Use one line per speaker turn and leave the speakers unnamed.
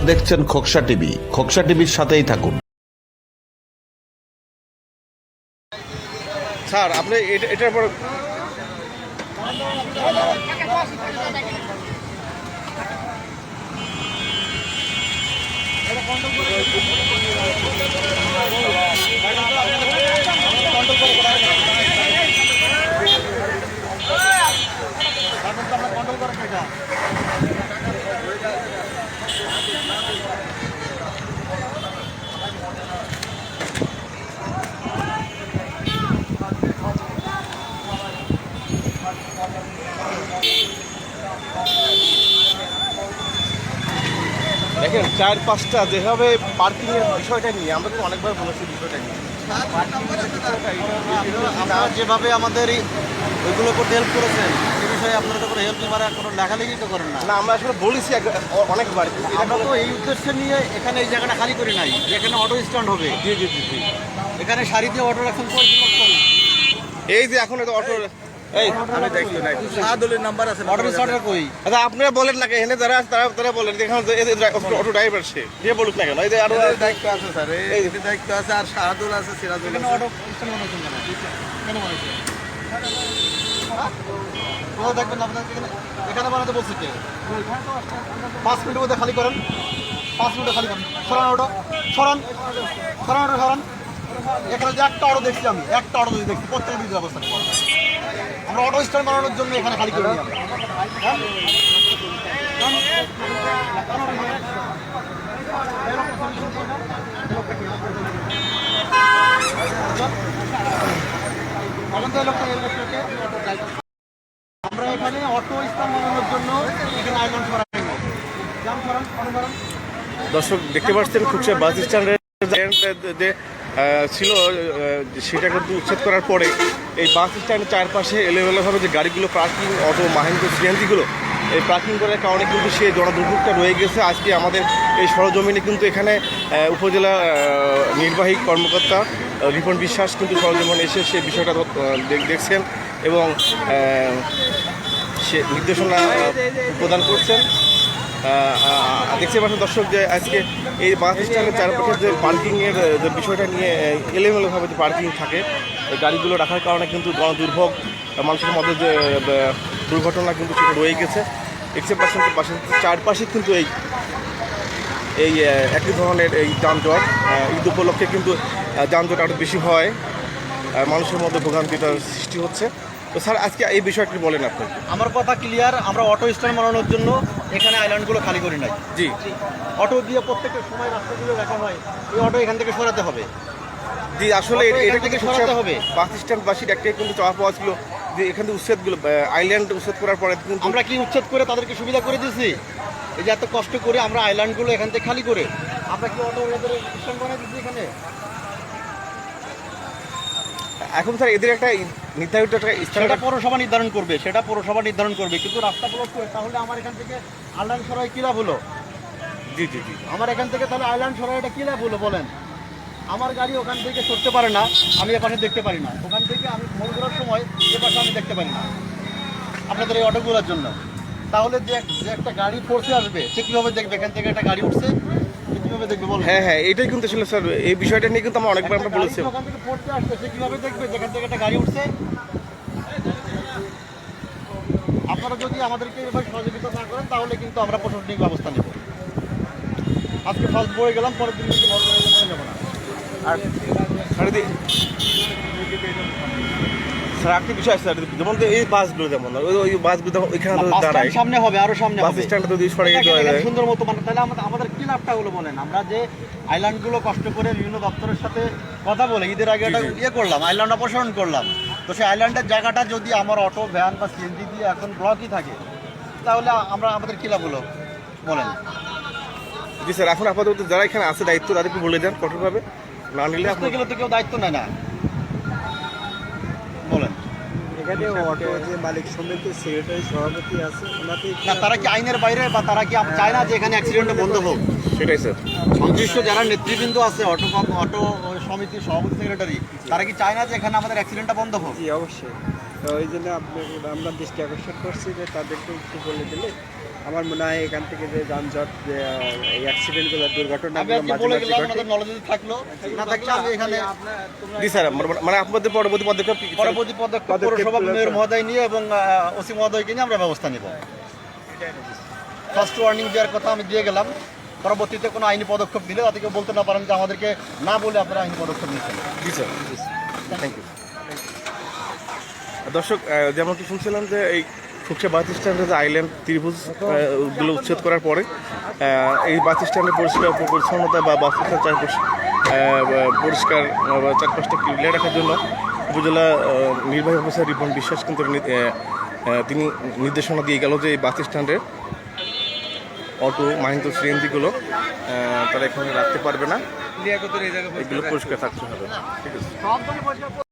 দেখছেন খোকসা টিভি। খোকসা টিভির সাথেই থাকুন।
স্যার আপনি এটার পর দেখেন 4-5টা যেভাবে পার্কিং এর বিষয়টা নিয়ে আমরা তো অনেকবার বলেছি বিষয়টা নিয়ে
আপনারা যেভাবে আমাদের ওইগুলো করতে হেল্প করেছেন সে বিষয়ে আপনারা তো কোনো হেল্প নেবার কোনো লেখালেখি তো করেন না।
না আমরা আসলে বলেছি অনেকবার
আমরা তো এই উদ্দেশ্যে নিয়ে এখানে এই জায়গাটা খালি করি নাই, যেখানে অটো স্ট্যান্ড হবে।
জি জি জি জি
এখানে সারি দিয়ে অটো রাখছেন কই?
এই যে এখন তো অটো এই আমি দেখছি না
শাহদুলের নাম্বার আছে, অটো স্ট্যান্ডার কই?
আচ্ছা আপনারা বলেন না এখানে যারা আছে তারা বলেন এখানে অটো ড্রাইভার সে দিয়ে বলুক না কেন এই যে আরো
দায়িত্ব আছে স্যার, এই দায়িত্ব আছে। আর শাহদুল আছে, সিরাজুল আছে। অটো স্ট্যান্ড বানাচ্ছেন কেন বানাচ্ছেন? কোথাও দেখবেন না আপনাদের এখানে বানাতে বলছে কে? 5 মিনিটের মধ্যে খালি করেন, 5 মিনিটে খালি করেন। সরান অটো, সরান সরান অটো, সরান। এখানে যে একটা অটো দেখছি আমি, একটা অটো যদি দেখছি প্রত্যেকের বিরুদ্ধে অবস্থা নেব আমরা। অটো স্ট্যান্ড বানানোর জন্য এখানে খালি করে নিই আমরা। আমরা এখানে অটো স্ট্যান্ড বানানোর জন্য এখানে আয়োজন করা হয়নি।
দর্শক দেখতে পাচ্ছেন খুচরা বাস স্ট্যান্ডের যে ছিল সেটা কিন্তু উচ্ছেদ করার পরে এই বাস স্ট্যান্ডের চারপাশে এলোমেলোভাবে যে গাড়িগুলো পার্কিং অটো মাহেন্দ্র সিএনজিগুলো এই পার্কিং করার কারণে কিন্তু সে জনদুর্ভোগটা রয়ে গেছে। আজকে আমাদের এই সরজমিনে কিন্তু এখানে উপজেলা নির্বাহী কর্মকর্তা রিপন বিশ্বাস কিন্তু সরজমিনে এসে সে বিষয়টা দেখছেন এবং সে নির্দেশনা প্রদান করছেন। দেখতে পাচ্ছেন দর্শক যে আজকে এই বাস স্ট্যান্ডের চারপাশে যে পার্কিংয়ের যে বিষয়টা নিয়ে এলোমেলোভাবে যে পার্কিং থাকে এই গাড়িগুলো রাখার কারণে কিন্তু গণদুর্ভোগ মানুষের মধ্যে যে দুর্ঘটনা কিন্তু সেটা রয়ে গেছে। দেখতে পাচ্ছেন চারপাশে কিন্তু এই একই ধরনের এই যানজট। ঈদ উপলক্ষে কিন্তু যানজট আরও বেশি হয়, মানুষের মধ্যে ভোগান্তিটার সৃষ্টি হচ্ছে। তো স্যার আজকে এই বিষয়টি বলেন আপনি।
আমার কথা ক্লিয়ার, আমরা অটো স্ট্যান্ড বানানোর জন্য এখানে আইল্যান্ডগুলো খালি করি নাই।
জি
অটো দিয়ে প্রত্যেকটা সময় রাস্তাগুলো রাখা হয়, এই অটো এখান থেকে সরাতে হবে।
জি আসলে এটা থেকে
সরাতে হবে।
বাস স্ট্যান্ডবাসীর একটাই কিন্তু চাওয়া পাওয়া ছিল যে এখানে উচ্ছেদগুলো আইল্যান্ড উচ্ছেদ করার পরে কিন্তু
আমরা কি উচ্ছেদ করে তাদেরকে সুবিধা করে দিয়েছি? এই যে এত কষ্ট করে আমরা আইল্যান্ডগুলো এখান থেকে খালি করে আমরা কি অটো স্ট্যান্ড বানিয়ে দিচ্ছি এখানে?
এখন স্যার এদের একটা নির্ধারিত একটা
সেটা পৌরসভা নির্ধারণ করবে, সেটা পৌরসভা নির্ধারণ করবে, কিন্তু রাস্তা ব্লক করে তাহলে আমার এখান থেকে আইল্যান্ড সরাই কী লাভ হলো?
জি জি জি
আমার এখান থেকে তাহলে আইল্যান্ড সরাইটা কী লাভ হলো বলেন? আমার গাড়ি ওখান থেকে সরতে পারে না, আমি এ পাশে দেখতে পারি না। ওখান থেকে আমি ফোন করার সময় এ পাশে আমি দেখতে পারি না আপনাদের এই অটোগুলোর জন্য। তাহলে যে একটা গাড়ি ফোর্সে আসবে সে কীভাবে দেখবে এখান থেকে একটা গাড়ি উঠছে? কীভাবে দেখবে বলুন?
হ্যাঁ হ্যাঁ এটাই কিন্তু আসলে স্যার এই বিষয়টা নিয়ে কিন্তু আমরা অনেকবার আমরা বলেছি।
ওখান থেকে ফোর্সে আসবে সে কীভাবে দেখবে যেখান থেকে একটা গাড়ি উঠছে? আপনারা যদি আমাদেরকে এভাবে সহযোগিতা না করেন তাহলে কিন্তু আমরা প্রশাসনিক ব্যবস্থা নেব। আজকে ফার্স্ট বয়ে গেলাম, পরের দিন কিন্তু ভদ্র নেব না।
আর স্যার আরেকটি বিষয় স্যার, যেমন এই বাসগুলো যেমন ওই বাসগুলো ওইখানে দাঁড়ায়
সামনে হবে, আরো সামনে
বাস স্ট্যান্ডে যদি সরে
সুন্দর মতো মানে তাহলে আমাদের কি লাভটা হলো বলেন? আমরা যে আইল্যান্ডগুলো কষ্ট করে বিভিন্ন দপ্তরের সাথে কথা বলে ঈদের আগে একটা করলাম, আইল্যান্ড অপসারণ করলাম, তো সেই আইল্যান্ডের জায়গাটা যদি আমার অটো ভ্যান বা সিএনজি দিয়ে এখন ব্লকই থাকে তাহলে আমাদের কি লাভ হলো বলেন?
জি স্যার এখন আপাতত যারা এখানে আছে দায়িত্ব তাদেরকে বলে দেন কঠোরভাবে, না নিলে
আসতে গেলে তো কেউ দায়িত্ব নেয় না বলেন।
এখানে অটো যে মালিক সমিতির সেক্রেটারি সভাপতি আছে ওনাতে
না তারা কি আইনের বাইরে বা তারা কি চায় না যে এখানে অ্যাক্সিডেন্ট বন্ধ হোক?
সেটাই স্যার।
সংশ্লিষ্ট যারা নেতৃবৃন্দ আছে অটো সমিতির সভাপতি সেক্রেটারি তারা কি চায় না যে এখানে আমাদের অ্যাক্সিডেন্টটা বন্ধ হোক?
জি অবশ্যই। তো ওই জন্য আপনাকে আমরা দৃষ্টি আকর্ষণ করছি যে তাদেরকে একটু বলে দিলে আমার মনে হয় এখান থেকে যে যানজট যে এই অ্যাক্সিডেন্টগুলো
আমি
দুর্ঘটনাগুলো
আজকে
মাঝে
বলে
মাঝে
গেলাম
ঘটে
আমাদের নলেজে থাকলো, না থাকলে আমি এখানে
জি স্যার, মানে আপনাদের পরবর্তী পদক্ষেপ কি?
পরবর্তী পদক্ষেপ পৌরসভা মেয়র মহোদয় নিয়ে এবং ওসি মহোদয়কে নিয়ে আমরা ব্যবস্থা নিব। ফার্স্ট ওয়ার্নিং দেওয়ার কথা আমি দিয়ে গেলাম, পরবর্তীতে কোনো আইনি পদক্ষেপ দিলে যাতে কেউ বলতে না পারেন যে আমাদেরকে না বলে আপনারা আইনি পদক্ষেপ নিচ্ছেন।
জি স্যার, থ্যাংক ইউ। দর্শক, যেমনটি শুনছিলাম যে এই খোকসা বাস স্ট্যান্ডে যে আইল্যান্ড ত্রিভুজগুলো উচ্ছেদ করার পরে এই বাস স্ট্যান্ডে পরিষ্কার পরিচ্ছন্নতা বা বাস স্ট্যান্ড পরিষ্কার চারপাশটা ক্লিয়ার রাখার জন্য উপজেলা নির্বাহী অফিসার রিপন বিশ্বাস কিন্তু তিনি নির্দেশনা দিয়ে গেল যে এই বাস স্ট্যান্ডে অটো মাহিন্দ্র সিএনজিগুলো তারা এখানে রাখতে পারবে না, এগুলো পরিষ্কার থাকতে হবে। ঠিক আছে।